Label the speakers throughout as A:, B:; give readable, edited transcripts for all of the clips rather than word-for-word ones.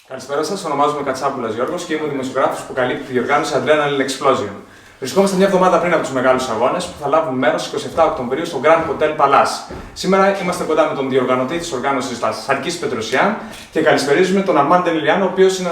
A: Καλησπέρα σας, ονομάζομαι Κατσάπουλας Γιώργος και είμαι ο δημοσιογράφος που καλύπτει τη διοργάνωση Adrenaline Explosion. Βρισκόμαστε μια εβδομάδα πριν από τους μεγάλους αγώνες που θα λάβουν μέρος στις 27 Οκτωβρίου στο Grand Hotel Palace. Σήμερα είμαστε κοντά με τον διοργανωτή της οργάνωσης Σαρκής Πετροσιάν και καλησπερίζουμε τον Αρμάν Ντενιλιάν, ο οποίος είναι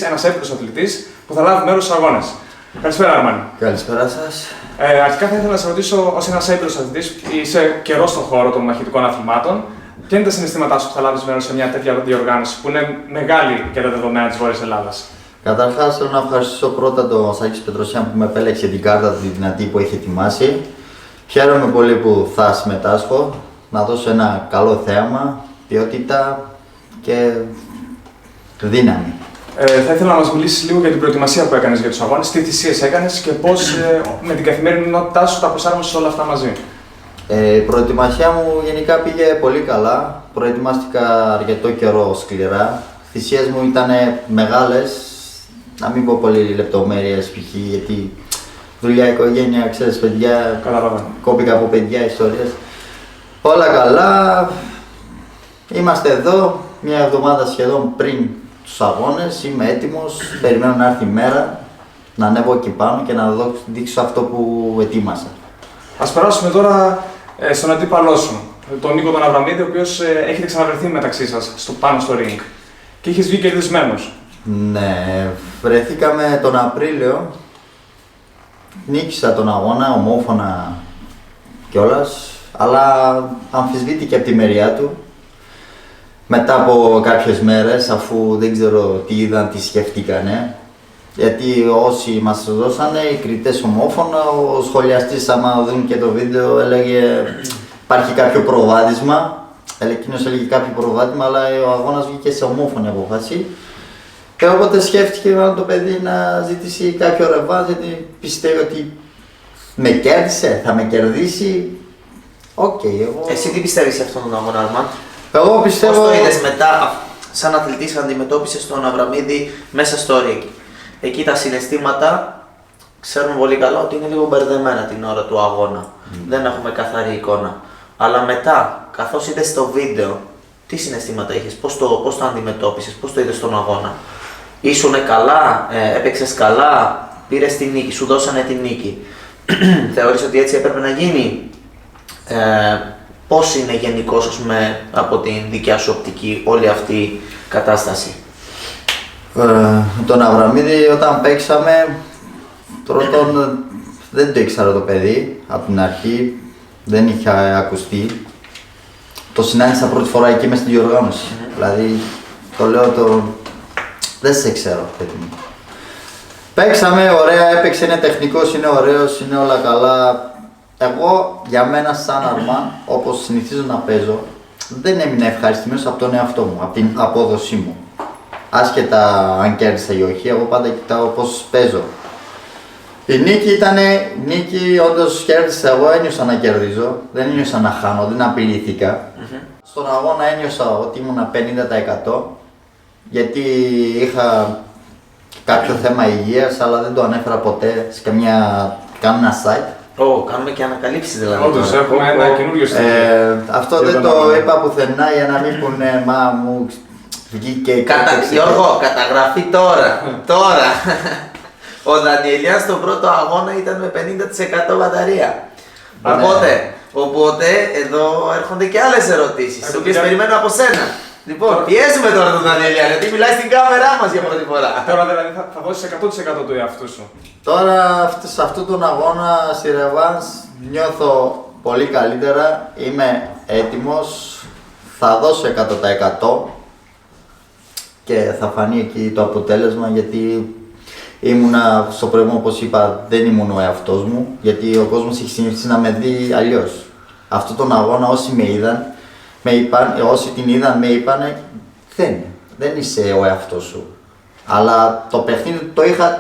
A: ένας έμπειρος αθλητής που θα λάβει μέρος στους αγώνες. Καλησπέρα, Αρμάν.
B: Καλησπέρα σας.
A: Αρχικά θα ήθελα να σας ρωτήσω, ως ένας έμπειρος αθλητής, είσαι καιρό στον χώρο των μαχητικών αθλημάτων. Ποια είναι τα συναισθήματά σου που θα λάβεις μέρος σε μια τέτοια διοργάνωση που είναι μεγάλη για τα δεδομένα της Βόρειας Ελλάδας?
B: Καταρχάς θέλω να ευχαριστήσω πρώτα τον Σάκη Πετροσιάν που με επέλεξε την κάρτα τη δυνατή που έχει ετοιμάσει. Χαίρομαι πολύ που θα συμμετάσχω, να δώσω ένα καλό θέαμα, ποιότητα και δύναμη.
A: Θα ήθελα να μας μιλήσεις λίγο για την προετοιμασία που έκανες για τους αγώνες, τι θυσίες έκανες και πώς με την καθημερινότητά σου τα προσάρμοσες όλα αυτά μαζί.
B: Η προετοιμασία μου γενικά πήγε πολύ καλά. Προετοιμάστηκα αρκετό καιρό σκληρά. Θυσίες μου ήταν μεγάλες, να μην πω πολύ λεπτομέρειες π.χ. γιατί δουλειά, οικογένεια, ξέρεις παιδιά, κόπηκα από παιδιά, ιστορίες. Όλα καλά, είμαστε εδώ μια εβδομάδα σχεδόν πριν τους αγώνες, είμαι έτοιμος, περιμένω να έρθει η μέρα να ανέβω εκεί πάνω και να δείξω αυτό που ετοίμασα.
A: Ας περάσουμε τώρα στον αντίπαλό σου, τον Νίκο τον Αβραμίδη, ο οποίος έχετε ξαναβρεθεί μεταξύ σας πάνω στο ring και είχες βγει κερδισμένος.
B: Ναι, βρεθήκαμε τον Απρίλιο, νίκησα τον αγώνα ομόφωνα κιόλας, αλλά αμφισβήτηκε από τη μεριά του. Μετά από κάποιες μέρες, αφού δεν ξέρω τι είδαν, τι σκεφτήκανε, γιατί όσοι μας δώσανε, οι κριτές ομόφωνα, ο σχολιαστής άμα δουν και το βίντεο έλεγε υπάρχει κάποιο προβάδισμα, εκείνος έλεγε κάποιο προβάδισμα, αλλά ο αγώνας βγήκε σε ομόφωνη απόφαση. Και οπότε σκέφτηκε το παιδί να ζητήσει κάποιο ρεβάζ, γιατί πιστεύει ότι με κέρδισε, θα με κερδίσει. Εγώ...
C: Εσύ τι πιστεύεις σε αυτόν τον αγώνα, Αρμάν?
B: Εγώ πιστεύω...
C: Πώς το είδες μετά, σαν αθλητής, αντιμετώπισες τον Αβραμίδη μέσα στο ring? Εκεί τα συναισθήματα ξέρουμε πολύ καλά ότι είναι λίγο μπερδεμένα την ώρα του αγώνα. Δεν έχουμε καθαρή εικόνα. Αλλά μετά, καθώς είδες το βίντεο, τι συναισθήματα είχες, πώς το αντιμετώπισες, πώς το είδες τον αγώνα? Ήσουνε καλά, έπαιξες καλά, πήρες την νίκη, σου δώσανε την νίκη. Θεωρείς ότι έτσι έπρεπε να γίνει? Πώς είναι γενικώς, ας πούμε, από την δικιά σου οπτική όλη αυτή η κατάσταση?
B: Τον Αβραμίδη όταν παίξαμε, πρώτον δεν το ήξερα το παιδί από την αρχή, δεν είχε ακουστεί. Το συνάντησα πρώτη φορά εκεί μες στην διοργάνωση, δηλαδή το λέω δεν σε ξέρω παιδί μου. Παίξαμε, ωραία, έπαιξε, είναι τεχνικός, είναι ωραίος, είναι όλα καλά. Εγώ για μένα σαν Αρμάν, όπως συνηθίζω να παίζω, δεν έμεινα ευχαριστημένος από τον εαυτό μου, από την απόδοσή μου. Άσχετα αν κέρδισα ή όχι, εγώ πάντα κοιτάω πώς παίζω. Η νίκη ήταν νίκη, όντως κέρδισα, εγώ ένιωσα να κερδίζω, δεν ένιωσα να χάνω, δεν απειλήθηκα. Στον αγώνα ένιωσα ότι ήμουν 50% γιατί είχα κάποιο θέμα υγείας, αλλά δεν το ανέφερα ποτέ σε κανένα site.
C: Κάνουμε και ανακαλύψεις δηλαδή.
A: Όντως, έχουμε ένα καινούριο στοιχείο.
B: Αυτό δεν το είπα πουθενά για να μην πούνε μα μου βγήκε
C: Γιώργο, καταγραφή τώρα. Ο Ντανιελιάν στον πρώτο αγώνα ήταν με 50% μπαταρία. Οπότε εδώ έρχονται και άλλες ερωτήσεις, τις οποίες περιμένω από σένα. Λοιπόν, πιέζουμε τώρα τον Ντανιελιάν, γιατί μιλάει στην κάμερά μας για πρώτη φορά.
A: Τώρα δηλαδή θα δώσεις 100% του εαυτού σου.
B: Τώρα σε αυτόν τον αγώνα στη Ρεβάνς νιώθω πολύ καλύτερα, είμαι έτοιμος, θα δώσω 100% και θα φανεί εκεί το αποτέλεσμα, γιατί ήμουνα στο προηγούμενο, όπως είπα, δεν ήμουν ο εαυτός μου, γιατί ο κόσμος έχει συνηθίσει να με δει αλλιώς. Αυτόν τον αγώνα όσοι με είδαν, όσοι την είδαν με είπανε δεν είσαι ο εαυτός σου. Αλλά το παιχνίδι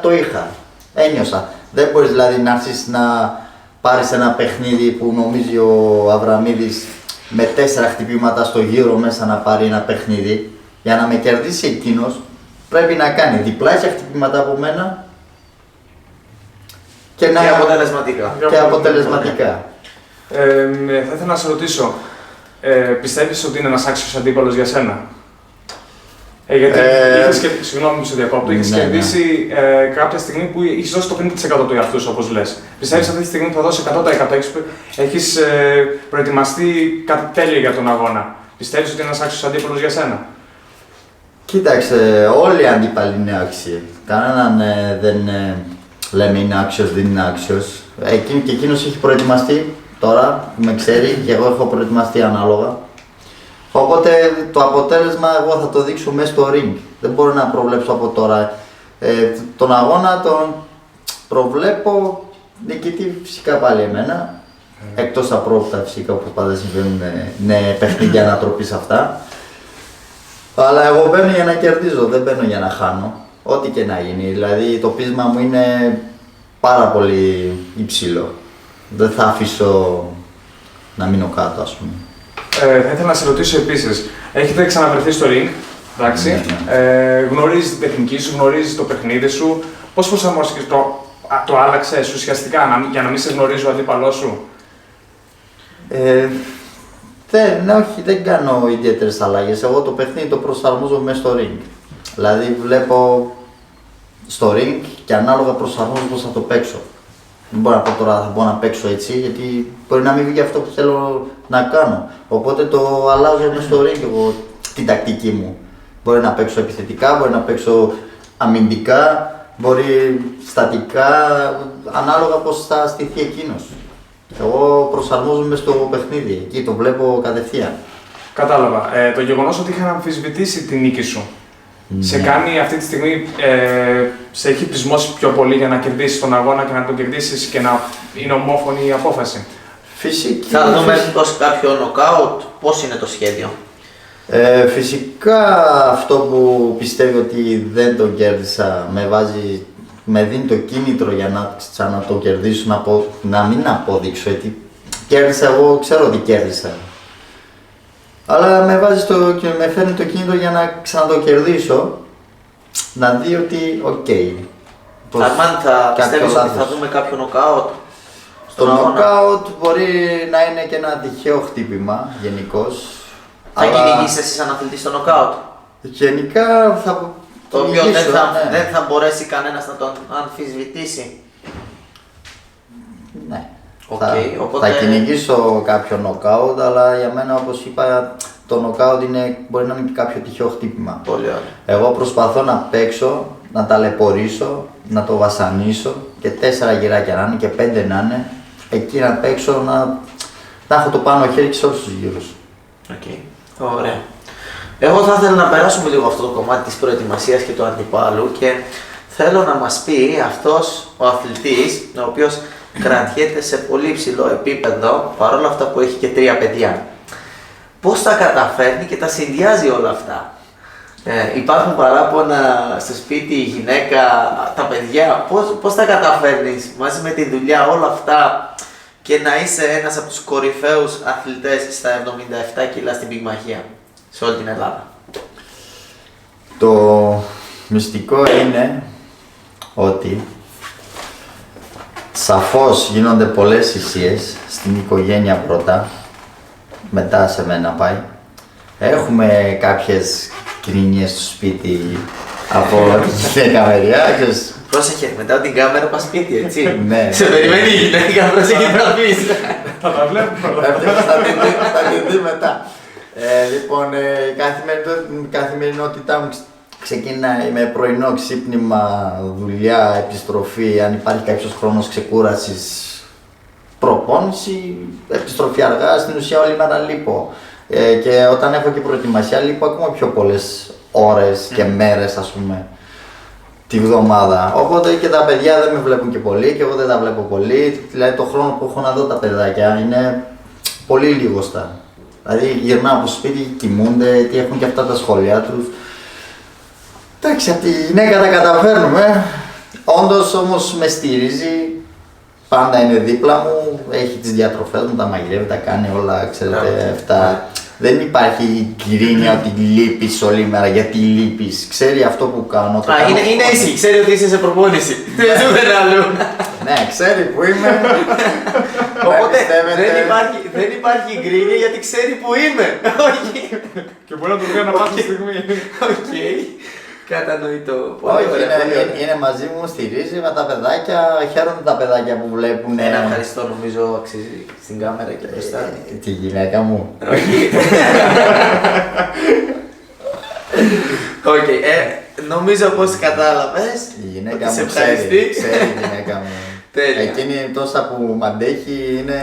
B: το είχα, ένιωσα. Δεν μπορείς δηλαδή να έρθεις να πάρεις ένα παιχνίδι που νομίζει ο Αβραμίδης με 4 χτυπήματα στο γύρο μέσα να πάρει ένα παιχνίδι. Για να με κερδίσει εκείνος πρέπει να κάνει διπλάσια χτυπήματα από μένα και αποτελεσματικά.
A: Θα ήθελα να σε ρωτήσω, πιστεύεις ότι είναι ένας άξιος αντίπαλος για σένα? Γιατί συγγνώμη που σε διακόπτω, είχες κερδίσει κάποια στιγμή που είχες δώσει το 50% του εαυτού σου, όπως λες. Πιστεύεις αυτή τη στιγμή που θα δώσει 100%, έχεις προετοιμαστεί κάτι τέλειο για τον αγώνα. Πιστεύεις ότι είναι ένας άξιος αντίπαλος για σένα?
B: Κοίταξε, όλοι οι αντίπαλοι είναι άξιοι. Κανέναν δεν λέμε είναι άξιος, δεν είναι άξιος. Και εκείνος έχει προετοιμαστεί τώρα, με ξέρει, και εγώ έχω προετοιμαστεί ανάλογα. Οπότε το αποτέλεσμα εγώ θα το δείξω μέσα στο ring. Δεν μπορώ να προβλέψω από τώρα. Τον αγώνα τον προβλέπω νικητή φυσικά πάλι εμένα. Εκτός απρόοπτα φυσικά, όπως πάντα συμβαίνουν, είναι παιχνίδια ανατροπής αυτά. Αλλά εγώ μπαίνω για να κερδίζω, δεν μπαίνω για να χάνω. Ό,τι και να γίνει. Δηλαδή το πείσμα μου είναι πάρα πολύ υψηλό. Δεν θα αφήσω να μείνω κάτω, ας πούμε.
A: Θα ήθελα να σε ρωτήσω επίσης, έχετε ξαναβρεθεί στο ring, εντάξει, γνωρίζεις την τεχνική σου, γνωρίζεις το παιχνίδι σου, πώς προσαρμόστηκες, το άλλαξες ουσιαστικά για να μην σε γνωρίζει ο αντίπαλός σου?
B: Όχι, δεν κάνω ιδιαίτερες αλλαγές. Εγώ το παιχνίδι το προσαρμόζω μέσα στο ring. Δηλαδή βλέπω στο ring και ανάλογα προσαρμόζω πώς θα το παίξω. Δεν μπορώ να πω τώρα θα μπορώ να παίξω έτσι, γιατί μπορεί να μην βγει αυτό που θέλω να κάνω. Οπότε το αλλάζω μέσα στο ring εγώ την τακτική μου. Μπορεί να παίξω επιθετικά, μπορεί να παίξω αμυντικά, μπορεί στατικά, ανάλογα πώς θα στηθεί εκείνος. Εγώ προσαρμόζομαι στο παιχνίδι, εκεί το βλέπω κατευθείαν.
A: Κατάλαβα. Το γεγονός ότι είχαν αμφισβητήσει τη νίκη σου, σε κάνει αυτή τη στιγμή, σε έχει πεισμώσει πιο πολύ για να κερδίσεις τον αγώνα και να τον κερδίσεις και να είναι ομόφωνη η απόφαση?
B: Φυσικά.
C: Θα δούμε πως κάποιο νοκάουτ, πώς είναι το σχέδιο?
B: Φυσικά αυτό που πιστεύω ότι δεν τον κέρδισα με δίνει το κίνητρο για να ξανά το κερδίσω, να μην αποδείξω γιατί κέρδισα, εγώ ξέρω ότι κέρδισα. Αλλά με φέρνει το κίνητρο για να ξανατοκερδίσω, να δει ότι οκ.
C: Αρμάν, πιστεύεις ότι θα δούμε κάποιο νοκάουτ?
B: Το νοκάουτ μπορεί να είναι και ένα τυχαίο χτύπημα γενικώς.
C: Θα κυνηγήσεις εσύ σαν αθλητής στο νοκάουτ?
B: Γενικά θα
C: το οποίο δεν θα μπορέσει κανένας να τον αμφισβητήσει.
B: Ναι.
C: Οπότε...
B: Θα κυνηγήσω κάποιο νοκάουτ, αλλά για μένα, όπως είπα, το νοκάουτ μπορεί να είναι και κάποιο τυχαίο χτύπημα.
C: Πολύ ωραία.
B: Εγώ προσπαθώ να παίξω, να ταλαιπωρήσω, να το βασανίσω και 4 γυράκια να είναι και 5 να είναι, εκεί να παίξω, να έχω το πάνω χέρι και σε όλους τους γύρους.
C: Ωραία. Εγώ θα ήθελα να περάσουμε λίγο αυτό το κομμάτι της προετοιμασίας και του αντιπάλου και θέλω να μας πει αυτός ο αθλητής, ο οποίος κρατιέται σε πολύ υψηλό επίπεδο, παρόλα αυτά που έχει και 3 παιδιά. Πώς τα καταφέρνει και τα συνδυάζει όλα αυτά? Υπάρχουν παράπονα στο σπίτι, η γυναίκα, τα παιδιά. Πώς τα καταφέρνεις μαζί με τη δουλειά όλα αυτά και να είσαι ένας από τους κορυφαίους αθλητές στα 77 κιλά στην πυγμαχία σε όλη την Ελλάδα?
B: Το μυστικό είναι ότι σαφώς γίνονται πολλές θυσίες στην οικογένεια πρώτα, μετά σε μένα πάει. Έχουμε κάποιες κρίνιες στο σπίτι από τη γυναίκα μεριά.
C: Πρόσεχε, μετά την κάμερα πας σπίτι, έτσι.
B: Ναι.
C: Σε περιμένει η γυναίκα, πρόσεχε τι θα πεις.
A: Θα τα βλέπουμε.
B: Θα την δει μετά. Λοιπόν, η καθημερινότητά μου ξεκινάει με πρωινό ξύπνημα, δουλειά, επιστροφή, αν υπάρχει κάποιος χρόνος ξεκούρασης, προπόνηση, επιστροφή αργά, στην ουσία όλη μέρα λείπω. Και όταν έχω και προετοιμασία λείπω ακόμα πιο πολλές ώρες και μέρες, ας πούμε, τη βδομάδα. Οπότε και τα παιδιά δεν με βλέπουν και πολύ και εγώ δεν τα βλέπω πολύ. Δηλαδή το χρόνο που έχω να δω τα παιδάκια είναι πολύ λίγοστα. Δηλαδή γυρνάω από το σπίτι, κοιμούνται, τι έχουν και αυτά τα σχόλια τους. Εντάξει, από τη γυναίκα τα καταφέρνουμε. Όντως όμως με στηρίζει, πάντα είναι δίπλα μου, έχει τις διατροφές μου, τα μαγειρεύει, τα κάνει όλα, ξέρετε, αυτά. Δεν υπάρχει γκρίνια ότι λείπεις όλη μέρα, γιατί λείπεις. Ξέρει αυτό που κάνω.
C: Είναι εσύ, ξέρει ότι είσαι σε προπόνηση. Δεν αλλού.
B: Ναι, ξέρει που είμαι.
C: Οπότε
B: πιστεύετε-
C: δεν υπάρχει γκρίνια γιατί ξέρει που είμαι. Όχι.
A: Και μπορεί να το βρει ανά πάσα στιγμή.
C: Οκ. Κατανοητό. Πολύ
B: Όχι,
C: ωραία, πολύ ωραία.
B: είναι μαζί μου, στηρίζει με τα παιδάκια, χαίρονται τα παιδάκια που βλέπουν.
C: Ένα ευχαριστώ νομίζω αξίζει στην κάμερα και μπροστά.
B: Τη γυναίκα μου.
C: Οκ, νομίζω πως κατάλαβες.
B: Η γυναίκα
C: ότι σε
B: μου ξέρει,
C: ευχαριστεί.
B: ξέρει η γυναίκα μου.
C: Τέλεια.
B: Εκείνη τόσα που μ' αντέχει είναι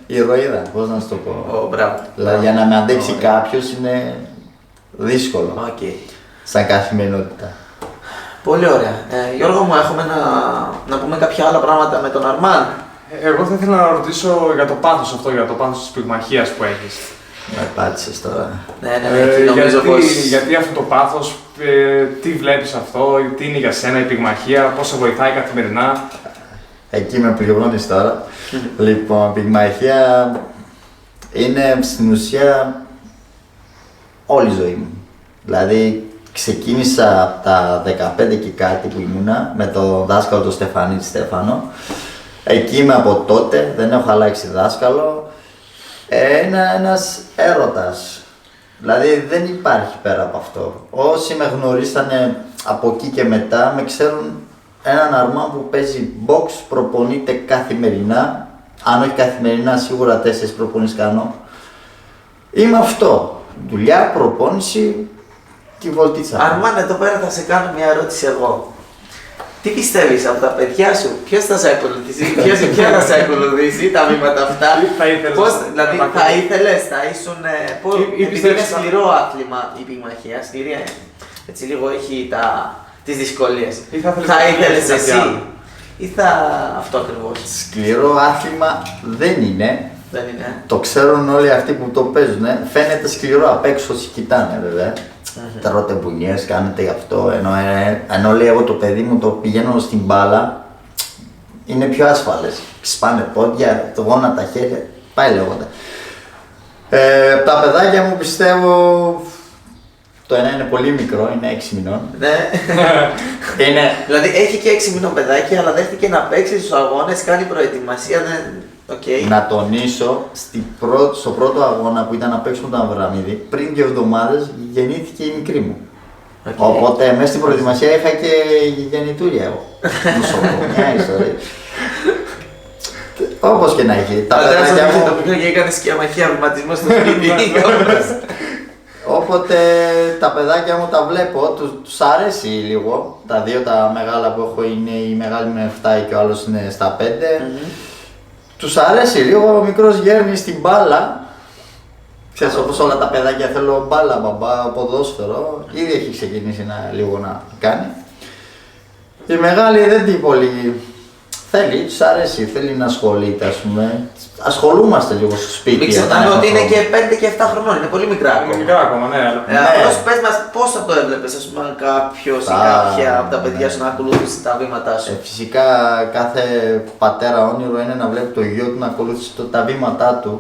B: ηρωίδα, πώς να σου το πω.
C: Μπράβο.
B: Δηλαδή για να με αντέξει
C: Ωραία.
B: κάποιος είναι δύσκολο,
C: Οκ.
B: σαν καθημερινότητα.
C: Πολύ ωραία. Γιώργο μου, έχουμε να πούμε κάποια άλλα πράγματα με τον Αρμάν.
A: Εγώ θα ήθελα να ρωτήσω για το πάθος αυτό, για το πάθος της πυγμαχίας που έχεις.
B: Με πάτησες τώρα.
C: Ναι, εκεί νομίζω πως...
A: γιατί αυτό το πάθος, τι βλέπεις αυτό, τι είναι για σένα η πυγμαχία, πώς σε βοηθάει καθημερινά.
B: Εκεί με πληρώνεις τώρα. Λοιπόν, πυγμαχία είναι στην ουσία όλη η ζωή μου. Δηλαδή ξεκίνησα από τα 15 και κάτι που ήμουνα με τον δάσκαλο τον Στεφανίτη Στέφανο. Εκεί είμαι από τότε, δεν έχω αλλάξει δάσκαλο. Είναι ένας έρωτας. Δηλαδή δεν υπάρχει πέρα από αυτό. Όσοι με γνωρίσανε από εκεί και μετά με ξέρουν έναν Αρμάν που παίζει box, προπονείται καθημερινά. Αν όχι καθημερινά, σίγουρα 4 προπονήσεις κάνω. Είμαι αυτό. Δουλειά, προπόνηση και βολτίτσα.
C: Αρμάν, εδώ πέρα θα σε κάνω μια ερώτηση εγώ. Τι πιστεύεις από τα παιδιά σου, ποιος θα σε ακολουθήσει, ποια θα σε ακολουθήσει τα βήματα αυτά.
A: Τι θα ήθελες
C: Πώς,
A: να
C: δηλαδή
A: μάθεις?
C: θα ήθελες, θα ήσουν,
A: Ή
C: επειδή
A: πιστεύεις
C: είναι
A: θα-
C: σκληρό άθλημα η πυγμαχία, σκληρή, έτσι λίγο έχει τις δυσκολίες.
A: Ή θα ήθελες
C: Θα
A: να
C: ήθελες
A: πηγαίνεις σε
C: εσύ
A: κάτι άλλο?
C: ή θα αυτό ακριβώς,
B: Σκληρό άθλημα δεν είναι.
C: δεν είναι.
B: Το ξέρουν όλοι αυτοί που το παίζουν. Φαίνεται σκληρό απ' έξω όσοι κοιτάνε βέβαια. Τρώτε μπουνιές, κάνετε γι' αυτό. Ενώ λέει εγώ το παιδί μου το πηγαίνω στην μπάλα, είναι πιο ασφαλές. Σπάνε πόδια, το γόνατα, χέρια, πάει λέγοντα. Τα παιδάκια μου πιστεύω, το ένα είναι πολύ μικρό, είναι 6 μηνών.
C: Ναι.
B: Είναι
C: Δηλαδή έχει και 6 μηνών παιδάκι, αλλά δέχτηκε να παίξει στους αγώνες, κάνει προετοιμασία, δεν... Οκ.
B: να τονίσω, στο πρώτο αγώνα που ήταν να παίξουμε τον Αβραμίδη, πριν 2 εβδομάδες γεννήθηκε η μικρή μου.
C: Οκ.
B: Οπότε μέσα στην προετοιμασία είχα και γεννητούρια εγώ. Μια ιστορία. Όπως και να έχει. Τα
C: Φαντάζομαι
B: παιδάκια
C: ότι το
B: μου,
C: μικρό και έκανε σκιαμαχία βηματισμό στο σπίτι.
B: όποτε τα παιδάκια μου τα βλέπω, τους αρέσει λίγο. Τα 2 τα μεγάλα που έχω είναι, η μεγάλη είναι 7 και ο άλλος είναι στα 5. Τους αρέσει λίγο, ο μικρός γέρνει στην μπάλα. Ξέρεις, όπως όλα τα παιδάκια θέλω μπάλα, μπαμπά, ποδόσφαιρο. Ήδη έχει ξεκινήσει λίγο να κάνει. Η μεγάλη δεν την πολύ θέλει, τους αρέσει, θέλει να ασχολείται, ας πούμε. Ασχολούμαστε λίγο στο σπίτι.
C: Μην
B: όταν
C: ξεχνάμε
B: έχουμε
C: ότι είναι
B: χρόνο.
C: και 5 και 7 χρονών, είναι πολύ μικρά
A: Είναι
C: ακόμα.
A: μικρά ακόμα, ναι. αλλά-
C: Απλώς πες μας πώς θα το έβλεπες, ας πούμε, αν κάποιος ή κάποια από τα παιδιά σου να ακολούθησε τα βήματά σου.
B: Φυσικά κάθε πατέρα όνειρο είναι να βλέπει το γιο του να ακολουθήσει τα βήματά του.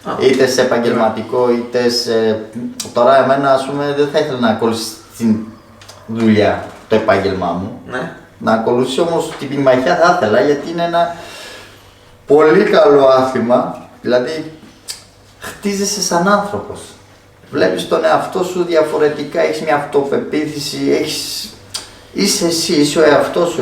C: Α.
B: Είτε σε επαγγελματικό, είτε σε... Τώρα εμένα, ας πούμε, δεν θα ήθελα να ακολουθήσει την δουλειά, το επάγγελμά μου.
C: Ναι.
B: Να ακολουθήσει όμως την πυγμαχία θα ήθελα, γιατί είναι ένα πολύ καλό άθλημα. Δηλαδή, χτίζεσαι σαν άνθρωπος. Βλέπεις τον εαυτό σου διαφορετικά, έχεις μια αυτοπεποίθηση, είσαι εσύ, είσαι ο εαυτός σου,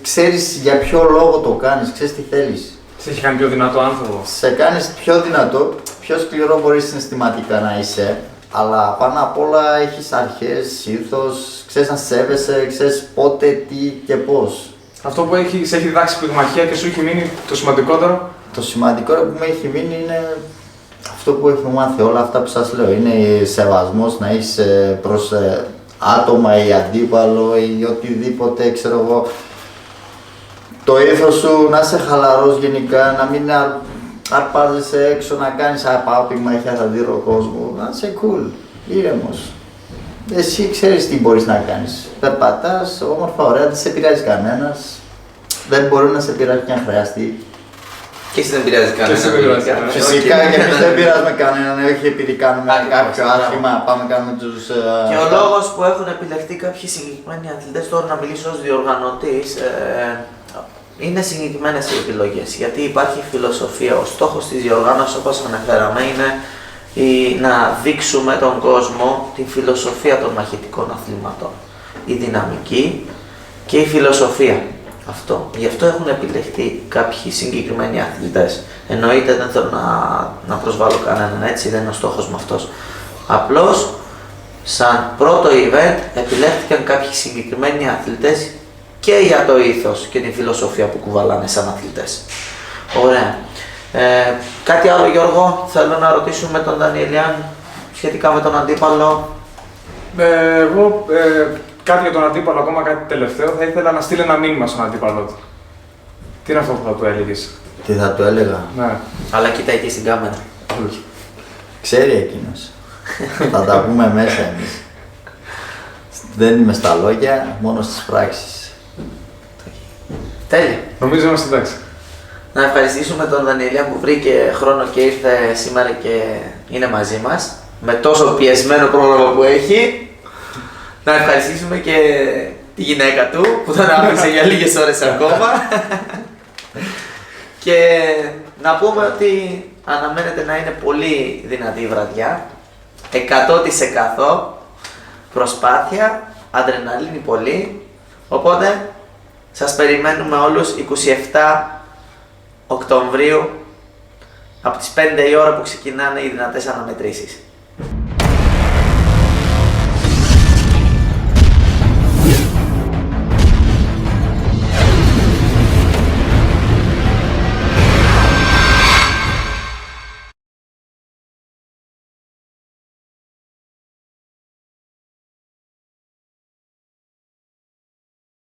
B: ξέρεις για ποιο λόγο το κάνεις, ξέρεις τι θέλεις.
A: Σε έχει κάνει πιο δυνατό άνθρωπο.
B: Σε κάνεις πιο δυνατό, πιο σκληρό μπορείς συναισθηματικά να είσαι, αλλά πάνω απ' όλα έχεις αρχές, ήθος, ξέρεις να σέβεσαι, ξέρεις πότε, τι και πώς.
A: Αυτό που σε έχει διδάξει η πυγμαχία και σου έχει μείνει το σημαντικότερο.
B: Το σημαντικό που μου έχει μείνει είναι αυτό που έχουμε μάθει, όλα αυτά που σας λέω. Είναι σεβασμός να έχεις προς άτομα ή αντίπαλο ή οτιδήποτε, ξέρω εγώ. Το ήθος σου να είσαι χαλαρός γενικά, να μην αρπάζεσαι έξω, να κάνεις πάω πυγμαχία, θα δείρω κόσμο. Να είσαι cool, ήρεμος. Εσύ ξέρεις τι μπορείς να κάνεις. Περπατάς, όμορφα, ωραία, δεν σε πειράζει κανένας. Δεν μπορεί να σε πειράζει και αν χρειαστεί.
C: Και εσύ δεν πειράζει
A: Και εσύ δεν πειράζει κανένα.
B: Φυσικά και εμείς δεν πειράζουμε κανέναν, όχι επειδή κάνουμε
C: Ακριβώς,
B: κάποιο
C: μπράβο.
B: άθλημα, πάμε κάνουμε τους...
C: Και ο λόγος που έχουν επιλεχτεί κάποιοι συγκεκριμένοι αθλητές, τώρα να μιλήσω ως διοργανωτής, είναι συγκεκριμένες οι επιλογές, γιατί υπάρχει φιλοσοφία. Ο στόχος της διοργάνωσης, όπως αναφέραμε, είναι να δείξουμε τον κόσμο τη φιλοσοφία των μαχητικών αθλήματων. Η δυναμική και η φιλοσοφία. Αυτό. Γι' αυτό έχουν επιλεχθεί κάποιοι συγκεκριμένοι αθλητές. Εννοείται δεν θέλω να προσβάλλω κανέναν, έτσι, δεν είναι ο στόχος μου αυτός. Απλώς, σαν πρώτο event, επιλέχθηκαν κάποιοι συγκεκριμένοι αθλητές και για το ήθος και τη φιλοσοφία που κουβαλάνε σαν αθλητές. Ωραία. Κάτι άλλο, Γιώργο, θέλω να ρωτήσουμε τον Δανιελιάν σχετικά με τον αντίπαλο.
A: Εγώ κάτι για τον αντίπαλο, ακόμα κάτι τελευταίο, θα ήθελα να στείλει ένα μήνυμα στον αντίπαλο του. Τι είναι αυτό που θα του έλεγες?
B: Τι θα του έλεγα?
A: Ναι.
C: Αλλά κοίτα εκεί στην κάμερα.
B: Ξέρει εκείνος. Θα τα πούμε μέσα εμείς. Δεν είμαι στα λόγια, μόνο στις πράξεις.
C: Τέλεια.
A: Νομίζω είμαστε εντάξει.
C: Να ευχαριστήσουμε τον Δανιελιάν που βρήκε χρόνο και ήρθε σήμερα και είναι μαζί μας, με τόσο πιεσμένο πρόγραμμα που έχει. Να ευχαριστήσουμε και τη γυναίκα του που τον άφησε για λίγες ώρες ακόμα. Και να πούμε ότι αναμένεται να είναι πολύ δυνατή η βραδιά. 100% προσπάθεια, αδρεναλίνη πολύ. Οπότε σας περιμένουμε όλους 27 Οκτωβρίου από τις 5 η ώρα που ξεκινάνε οι δυνατές αναμετρήσεις.